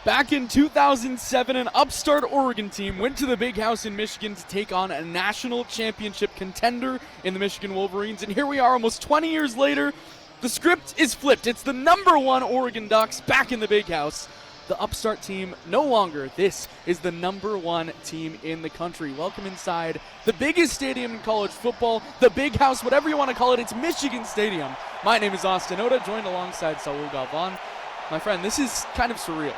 Back in 2007, an upstart Oregon team went to the Big House in Michigan to take on a national championship contender in the Michigan Wolverines. And here we are almost 20 years later. The script is flipped. It's the #1 Oregon Ducks back in the Big House. The upstart team no longer. This is the #1 team in the country. Welcome inside the biggest stadium in college football, the Big House, whatever you want to call it. It's Michigan Stadium. My name is Austin Ota, joined alongside Saul Galvan. My friend, this is kind of surreal.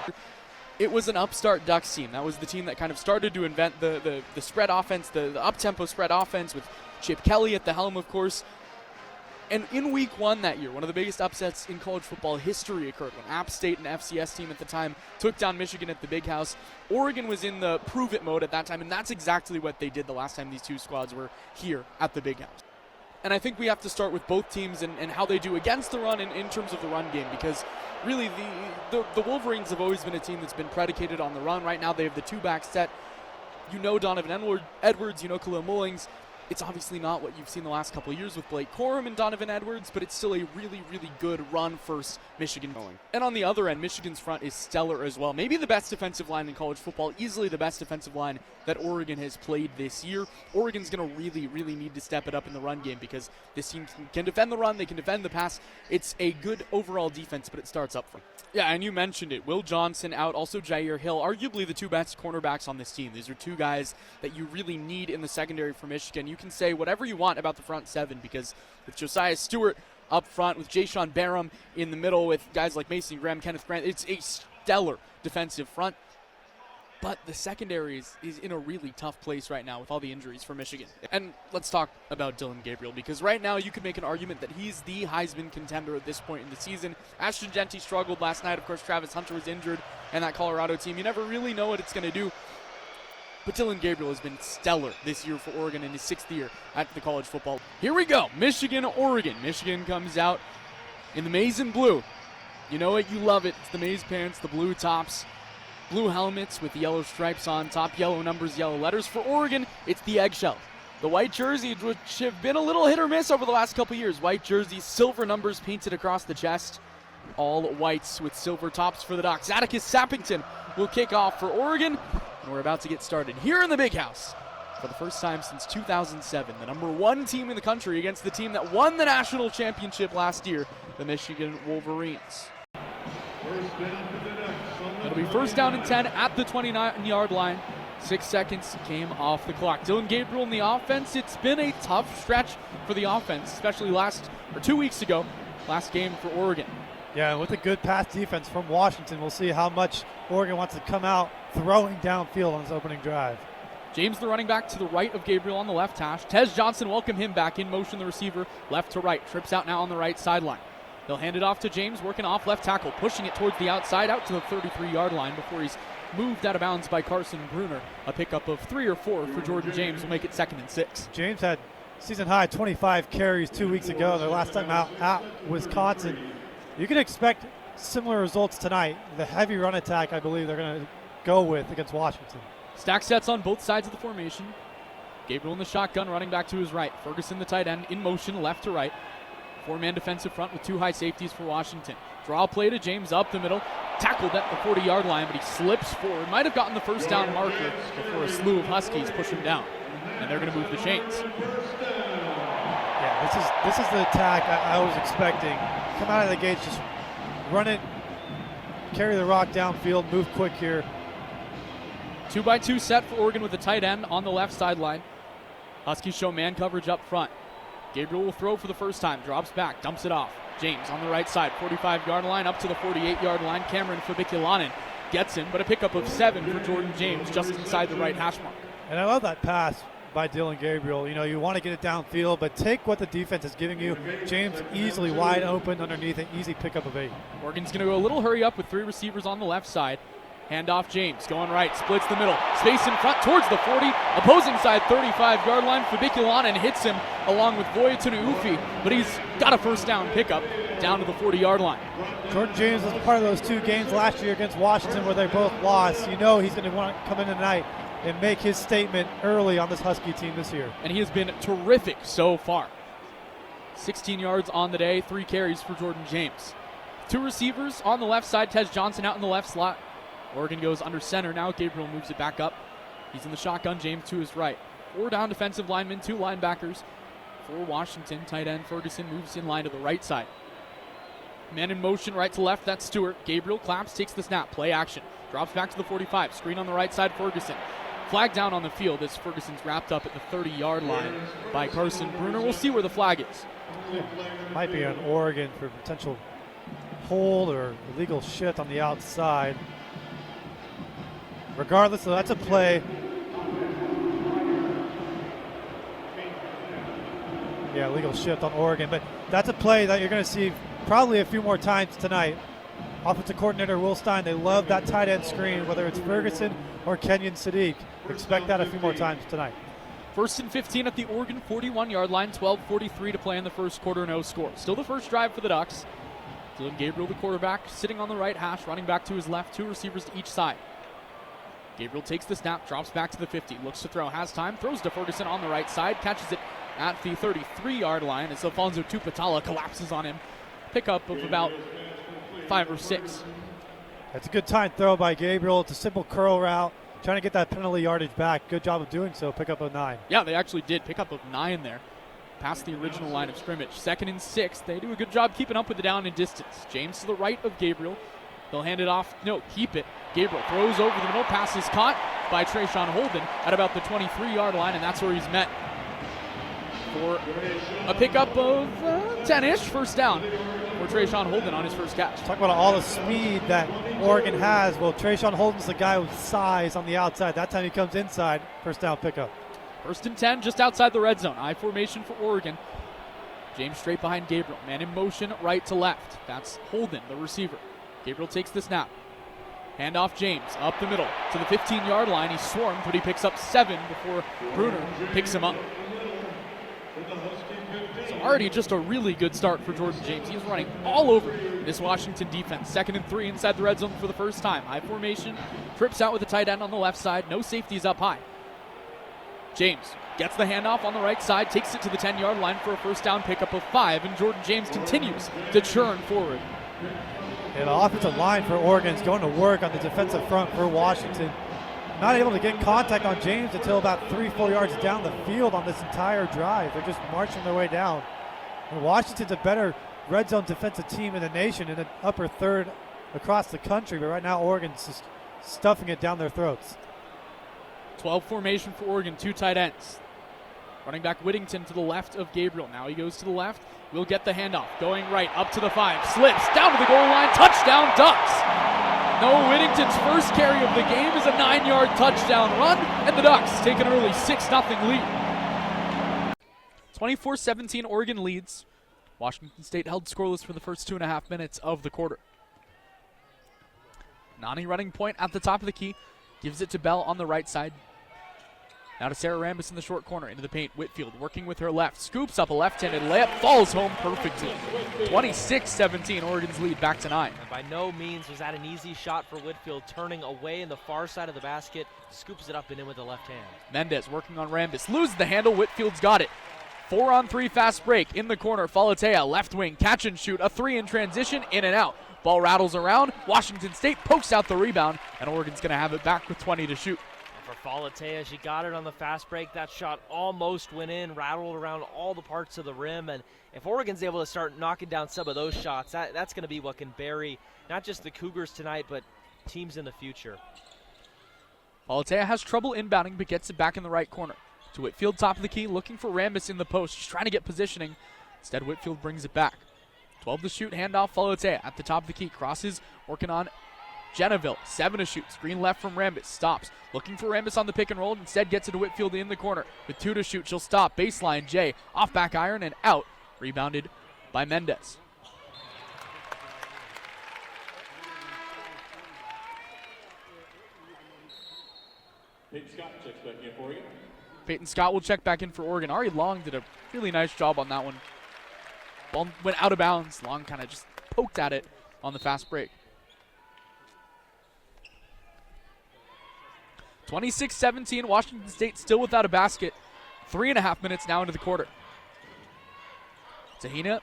It was an upstart Ducks team. That was the team that kind of started to invent the spread offense, the up-tempo spread offense with Chip Kelly at the helm, of course. And in week 1 that year, one of the biggest upsets in college football history occurred when App State, an FCS team at the time, took down Michigan at the Big House. Oregon was in the prove-it mode at that time, and that's exactly what they did the last time these two squads were here at the Big House. And I think we have to start with both teams and how they do against the run in terms of the run game, because really the Wolverines have always been a team that's been predicated on the run. Right now they have the two-back set. You know Donovan Edwards, you know Khalil Mullings. It's obviously not what you've seen the last couple of years with Blake Corum and Donovan Edwards, but it's still a really, really good run-first Michigan. And on the other end, Michigan's front is stellar as well. Maybe the best defensive line in college football, easily the best defensive line that Oregon has played this year. Oregon's going to really, really need to step it up in the run game because this team can defend the run, they can defend the pass. It's a good overall defense, but it starts up front. Yeah, and you mentioned it. Will Johnson out, also Jair Hill, arguably the two best cornerbacks on this team. These are two guys that you really need in the secondary for Michigan. You can say whatever you want about the front seven because with Josiah Stewart up front, with Jayshon Barham in the middle, with guys like Mason Graham, Kenneth Grant, it's a stellar defensive front. But the secondary is in a really tough place right now with all the injuries for Michigan. And let's talk about Dillon Gabriel, because right now you could make an argument that he's the Heisman contender at this point in the season. Ashton Jeanty struggled last night. Of course, Travis Hunter was injured, and that Colorado team, you never really know what it's going to do. But Dillon Gabriel has been stellar this year for Oregon in his 6th year at the college football. Here we go, Michigan, Oregon. Michigan comes out in the maize and blue. You know it, you love it. It's the maize pants, the blue tops, blue helmets with the yellow stripes on top, yellow numbers, yellow letters. For Oregon, it's the eggshell. The white jerseys, which have been a little hit or miss over the last couple years. White jerseys, silver numbers painted across the chest. All whites with silver tops for the Ducks. Atticus Sappington will kick off for Oregon. And we're about to get started here in the Big House for the first time since 2007. The #1 team in the country against the team that won the national championship last year, the Michigan Wolverines. It'll be first down and 10 at the 29-yard line. 6 seconds came off the clock. Dillon Gabriel in the offense. It's been a tough stretch for the offense, especially 2 weeks ago, last game for Oregon. Yeah, with a good pass defense from Washington, we'll see how much Oregon wants to come out throwing downfield on his opening drive. James, the running back, to the right of Gabriel on the left hash. Tez Johnson welcome him back in motion, the receiver, left to right. Trips out now on the right sideline. They'll hand it off to James, working off left tackle, pushing it towards the outside, out to the 33-yard line before he's moved out of bounds by Carson Bruner. A pickup of 3 or 4 for Jordan James will make it 2nd and 6. James had season-high 25 carries 2 weeks ago, their last time out at Wisconsin. You can expect similar results tonight. The heavy run attack, I believe they're going to go with against Washington. Stack sets on both sides of the formation. Gabriel in the shotgun, running back to his right. Ferguson, the tight end, in motion left to right. 4-man defensive front with 2 high safeties for Washington. Draw play to James up the middle. Tackled at the 40-yard line, but he slips forward. Might have gotten the first down marker before a slew of Huskies push him down. And they're going to move the chains. Yeah, this is the attack I was expecting. Come out of the gates, just run it, carry the rock downfield, move quick here. 2-by-2 set for Oregon with the tight end on the left sideline. Huskies show man coverage up front. Gabriel will throw for the first time, drops back, dumps it off. James on the right side, 45-yard line, up to the 48-yard line. Cameron Fabiculanen gets him, but a pickup of 7 for Jordan James just inside the right hash mark. And I love that pass by Dillon Gabriel. You know, you want to get it downfield, but take what the defense is giving you. James easily wide open underneath an easy pickup of 8. Oregon's going to go a little hurry up with 3 receivers on the left side. Handoff James, going right, splits the middle. Space in front towards the 40. Opposing side, 35-yard line. Fabiculanen hits him along with Voya Tunuufi, but he's got a first down pickup down to the 40-yard line. Jordan James was part of those 2 games last year against Washington where they both lost. You know he's going to want to come in tonight and make his statement early on this Husky team this year. And he has been terrific so far. 16 yards on the day, 3 carries for Jordan James. 2 receivers on the left side. Tez Johnson out in the left slot. Oregon goes under center now. Gabriel moves it back up. He's in the shotgun. James to his right. 4 down defensive linemen, 2 linebackers. For Washington, tight end Ferguson moves in line to the right side. Man in motion, right to left, that's Stewart. Gabriel claps, takes the snap, play action. Drops back to the 45, screen on the right side, Ferguson. Flag down on the field as Ferguson's wrapped up at the 30-yard line by Carson Bruner. We'll see where the flag is. Might be on Oregon for potential hold or illegal shift on the outside. Regardless, so that's a play. Yeah, illegal shift on Oregon, but that's a play that you're going to see probably a few more times tonight. Offensive coordinator Will Stein, they love that tight end screen, whether it's Ferguson or Kenyon Sadiq. Expect that a few more times tonight. 1st and 15 at the Oregon 41-yard line, 12:43 to play in the first quarter, no score. Still the first drive for the Ducks. Dylan Gabriel, the quarterback, sitting on the right hash, running back to his left, 2 receivers to each side. Gabriel takes the snap, drops back to the 50, looks to throw, has time, throws to Ferguson on the right side, catches it at the 33-yard line as Alfonso Tupatala collapses on him. Pickup of about 5 or 6. That's a good time throw by Gabriel. It's a simple curl route, trying to get that penalty yardage back. Good job of doing so. Pickup of 9. Yeah, they actually did. Pickup of 9 there. Past the original line of scrimmage. 2nd and 6. They do a good job keeping up with the down and distance. James to the right of Gabriel. They'll hand it off. No, keep it. Gabriel throws over the middle. Pass is caught by Trayshawn Holden at about the 23-yard line, and that's where he's met for a pickup of 10-ish, first down for Trayshawn Holden on his first catch. Talk about all the speed that Oregon has. Well, Trayshawn Holden's the guy with size on the outside. That time he comes inside, first down pickup. 1st and 10, just outside the red zone. I formation for Oregon. James straight behind Gabriel. Man in motion, right to left. That's Holden, the receiver. Gabriel takes the snap. Handoff James, up the middle to the 15-yard line. He's swarmed, but he picks up 7 before Bruner picks him up. So already just a really good start for Jordan James. He's running all over this Washington defense. 2nd and 3 inside the red zone for the first time. High formation, trips out with the tight end on the left side. No safeties up high. James gets the handoff on the right side, takes it to the 10-yard line for a first down pickup of 5, and Jordan James continues to churn forward. And the offensive line for Oregon is going to work on the defensive front for Washington. Not able to get contact on James until about 3-4 yards down the field on this entire drive. They're just marching their way down. And Washington's a better red zone defensive team in the nation, in the upper third across the country, but right now Oregon's just stuffing it down their throats. 12 formation for Oregon, 2 tight ends. Running back Whittington to the left of Gabriel. Now he goes to the left. Will get the handoff. Going right, up to the 5. Slips, down to the goal line. Touchdown, Ducks. No, Whittington's first carry of the game is a 9-yard touchdown run, and the Ducks take an early 6-0 lead. 24-17, Oregon leads. Washington State held scoreless for the first 2.5 minutes of the quarter. Nani running point at the top of the key. Gives it to Bell on the right side. Now to Sarah Rambis in the short corner, into the paint. Whitfield working with her left. Scoops up a left-handed layup, falls home perfectly. 26-17, Oregon's lead back to 9. And by no means was that an easy shot for Whitfield, turning away in the far side of the basket, scoops it up and in with the left hand. Mendez working on Rambis, loses the handle, Whitfield's got it. 4-on-3 fast break in the corner. Falatea, left wing, catch and shoot, a 3 in transition, in and out. Ball rattles around, Washington State pokes out the rebound, and Oregon's going to have it back with 20 to shoot. For Falatea, she got it on the fast break. That shot almost went in, rattled around all the parts of the rim. And if Oregon's able to start knocking down some of those shots, that's going to be what can bury not just the Cougars tonight, but teams in the future. Falatea has trouble inbounding, but gets it back in the right corner. To Whitfield, top of the key, looking for Rambis in the post. She's trying to get positioning. Instead, Whitfield brings it back. 12 to shoot, handoff, Falatea at the top of the key. Crosses, working on Geneville, 7 to shoot. Screen left from Rambis. Stops. Looking for Rambis on the pick and roll. Instead gets it to Whitfield in the corner. With 2 to shoot, she'll stop. Baseline, Jay. Off back iron and out. Rebounded by Mendez. Peyton Scott checks back in for Oregon. Peyton Scott will check back in for Oregon. Ari Long did a really nice job on that one. Ball went out of bounds. Long kind of just poked at it on the fast break. 26-17, Washington State still without a basket. 3.5 minutes now into the quarter. Tahina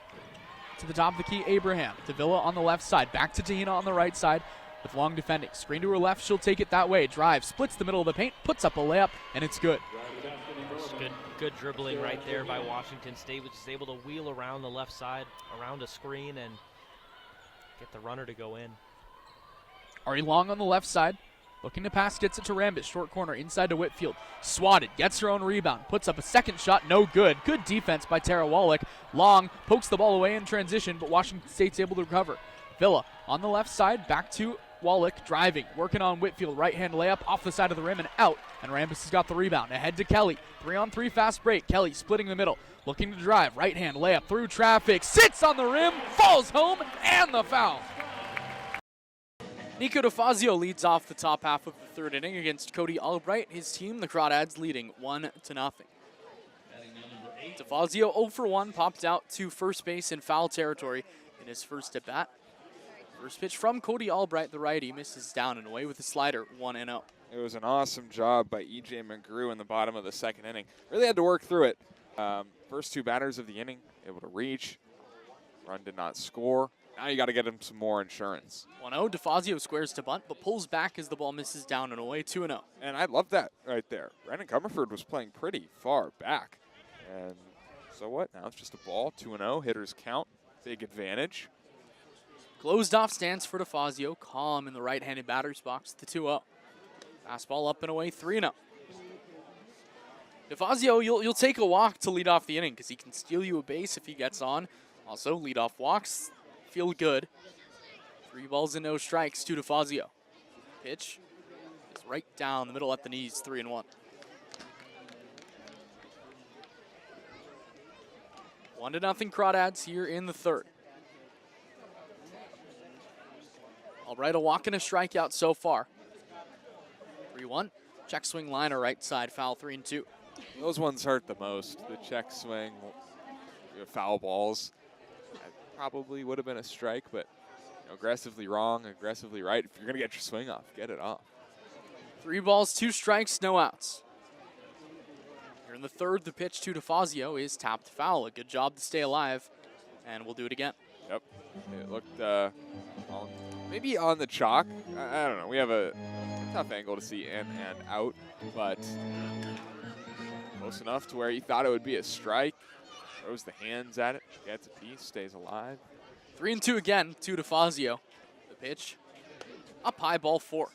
to the top of the key, Abraham. Davila on the left side. Back to Tahina on the right side. with Long defending. Screen to her left, she'll take it that way. Drive, splits the middle of the paint, puts up a layup, and it's good. Good dribbling right there by Washington State, which is able to wheel around the left side, around a screen, and get the runner to go in. Ari Long on the left side. Looking to pass, gets it to Rambis. Short corner, inside to Whitfield. Swatted, gets her own rebound. Puts up a second shot, no good. Good defense by Tara Wallach. Long pokes the ball away in transition, but Washington State's able to recover. Villa on the left side, back to Wallach, driving, working on Whitfield. Right-hand layup off the side of the rim and out. And Rambis has got the rebound. Ahead to Kelly. 3-on-3 fast break. Kelly splitting the middle. Looking to drive. Right-hand layup through traffic. Sits on the rim, falls home, and the foul. Nico DeFazio leads off the top half of the third inning against Cody Albright. His team, the Crawdads, leading 1-0. DeFazio 0 for 1, popped out to first base in foul territory in his first at bat. First pitch from Cody Albright, the righty, misses down and away with a slider, 1-0. It was an awesome job by E.J. McGrew in the bottom of the second inning. Really had to work through it. First two batters of the inning, able to reach. Run did not score. Now you got to get him some more insurance. 1-0, DeFazio squares to bunt, but pulls back as the ball misses down and away, 2-0. And I love that right there. Brandon Comerford was playing pretty far back. And so what? Now it's just a ball, 2-0. Hitters count, big advantage. Closed off stance for DeFazio, calm in the right-handed batter's box, the 2-0. Fastball up and away, 3-0. DeFazio, you'll take a walk to lead off the inning because he can steal you a base if he gets on. Also, leadoff walks feel good. 3 balls and no strikes to DeFazio. Pitch is right down the middle at the knees, 3-1. 1-0 Crawdads here in the third. Albright, a walk and a strikeout so far. 3-1. Check swing liner right side, foul, 3-2. Those ones hurt the most. The check swing, foul balls. Probably would have been a strike, but aggressively wrong, aggressively right. If you're going to get your swing off, get it off. 3 balls, 2 strikes, no outs. Here in the third, the pitch to DeFazio is tapped foul. A good job to stay alive, and we'll do it again. Yep. It looked maybe on the chalk. I don't know. We have a tough angle to see in and out, but close enough to where he thought it would be a strike. Throws the hands at it, gets a piece, stays alive. 3-2 again to DeFazio. The pitch up high, ball 4.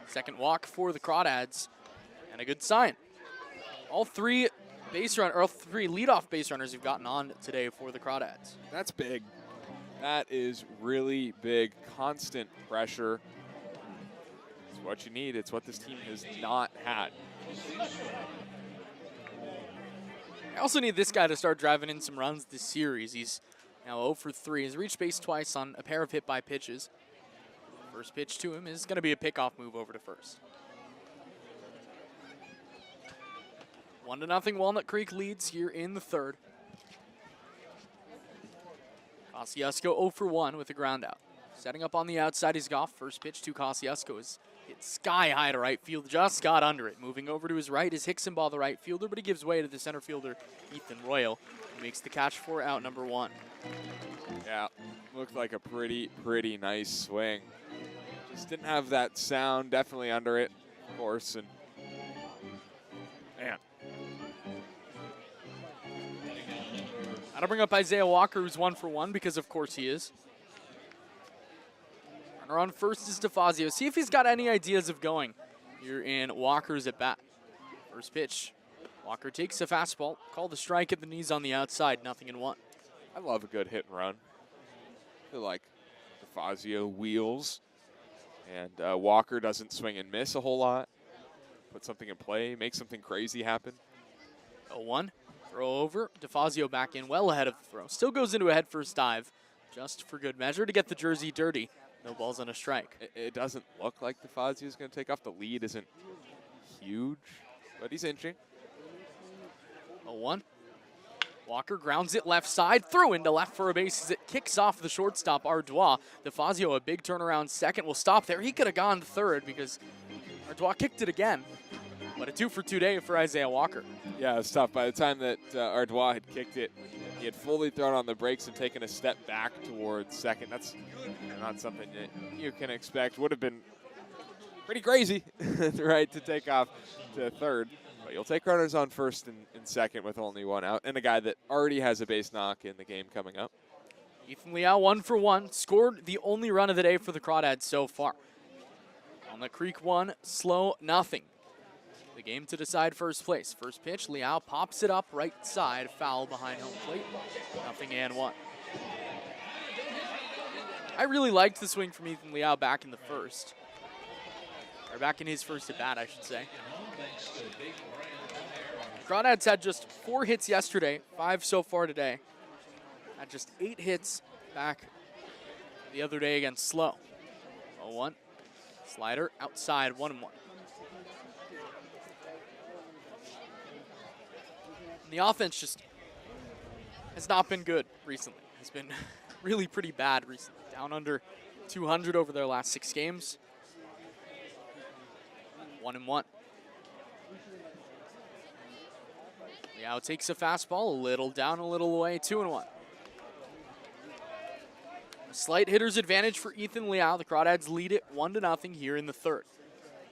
Second walk for the Crawdads, and a good sign. All 3 leadoff base runners have gotten on today for the Crawdads. That's big. That is really big. Constant pressure. It's what you need. It's what this team has not had. I also need this guy to start driving in some runs this series. He's now 0 for 3. He's reached base twice on a pair of hit-by pitches. First pitch to him is going to be a pickoff move over to first. 1-0 Walnut Creek leads here in the third. Kosciuszko 0 for 1 with a ground out. Setting up on the outside is Goff. First pitch to Kosciuszko is hit sky high to right field, just got under it. Moving over to his right is Hicksonball, the right fielder, but he gives way to the center fielder, Ethan Royal, who makes the catch for out number 1. Yeah, looked like a pretty nice swing. Just didn't have that sound, definitely under it, of course, and man. I'll bring up Isaiah Walker, who's 1 for 1, because of course he is. Runner on first is DeFazio. See if he's got any ideas of going here in Walker's at bat. First pitch. Walker takes a fastball. Called the strike at the knees on the outside. 0-1. I love a good hit and run. I feel like DeFazio wheels, and Walker doesn't swing and miss a whole lot. Put something in play, make something crazy happen. 0-1. Throw over. DeFazio back in well ahead of the throw. Still goes into a head first dive just for good measure to get the jersey dirty. No balls on a strike. It doesn't look like DeFazio is going to take off. The lead isn't huge, but he's inching. 0-1. Walker grounds it left side, throw into left for a base as it kicks off the shortstop, Ardois. DeFazio, a big turnaround second, will stop there. He could have gone third because Ardois kicked it again. But a 2 for 2 day for Isaiah Walker. Yeah, it's tough. By the time that Ardois had kicked it, he had fully thrown on the brakes and taken a step back towards second. That's not something that you can expect. Would have been pretty crazy, right, to take off to third. But you'll take runners on first and second with only one out, and a guy that already has a base knock in the game coming up. Ethan Liao 1 for 1, scored the only run of the day for the Crawdads so far. Walnut Creek 1, Slow nothing. The game to decide first place. First pitch, Liao pops it up right side, foul behind home plate. 0-1. I really liked the swing from Ethan Liao back in the first. Or back in his first at bat, I should say. Crawdads had just 4 hits yesterday, 5 so far today. Had just 8 hits back the other day against Slow. 0-1. Slider outside, 1-1. The offense just has not been good recently. Has been really pretty bad recently. Down under 200 over their last 6 games. 1-1. Liao takes a fastball, a little down, a little away, 2-1. A slight hitter's advantage for Ethan Liao. The Crawdads lead it 1-0 here in the third.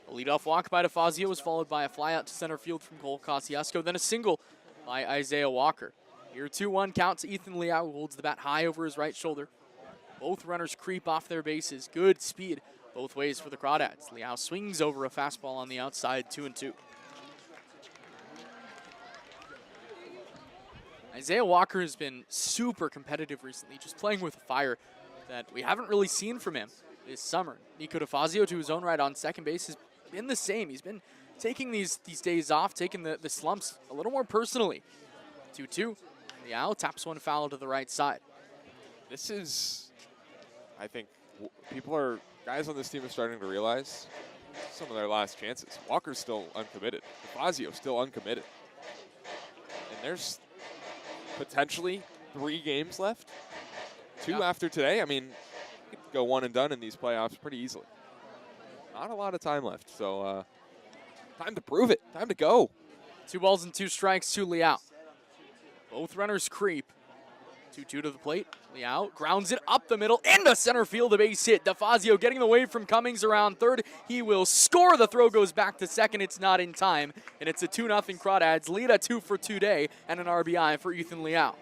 A leadoff walk by DeFazio was followed by a flyout to center field from Cole Kosciuszko, then a single by Isaiah Walker. Here 2-1 count to Ethan Liao, who holds the bat high over his right shoulder. Both runners creep off their bases. Good speed both ways for the Crawdads. Liao swings over a fastball on the outside, 2-2. Isaiah Walker has been super competitive recently, just playing with fire that we haven't really seen from him this summer. Nico DeFazio, to his own right on second base, has been the same. He's been taking these days off, taking the slumps a little more personally. 2-2. Liao taps one foul to the right side. This is, I think, guys on this team are starting to realize some of their last chances. Walker's still uncommitted. DeFazio still uncommitted. And there's potentially 3 games left. 2 after today. I mean, you could go 1 and done in these playoffs pretty easily. Not a lot of time left, so time to prove it. Time to go. 2 balls and 2 strikes to Liao. Both runners creep. 2-2 to the plate. Liao grounds it up the middle into center field, a base hit. DeFazio getting the wave from Cummings around third. He will score. The throw goes back to second. It's not in time, and it's a 2-0 Crawdads lead, a 2 for today, and an RBI for Ethan Liao.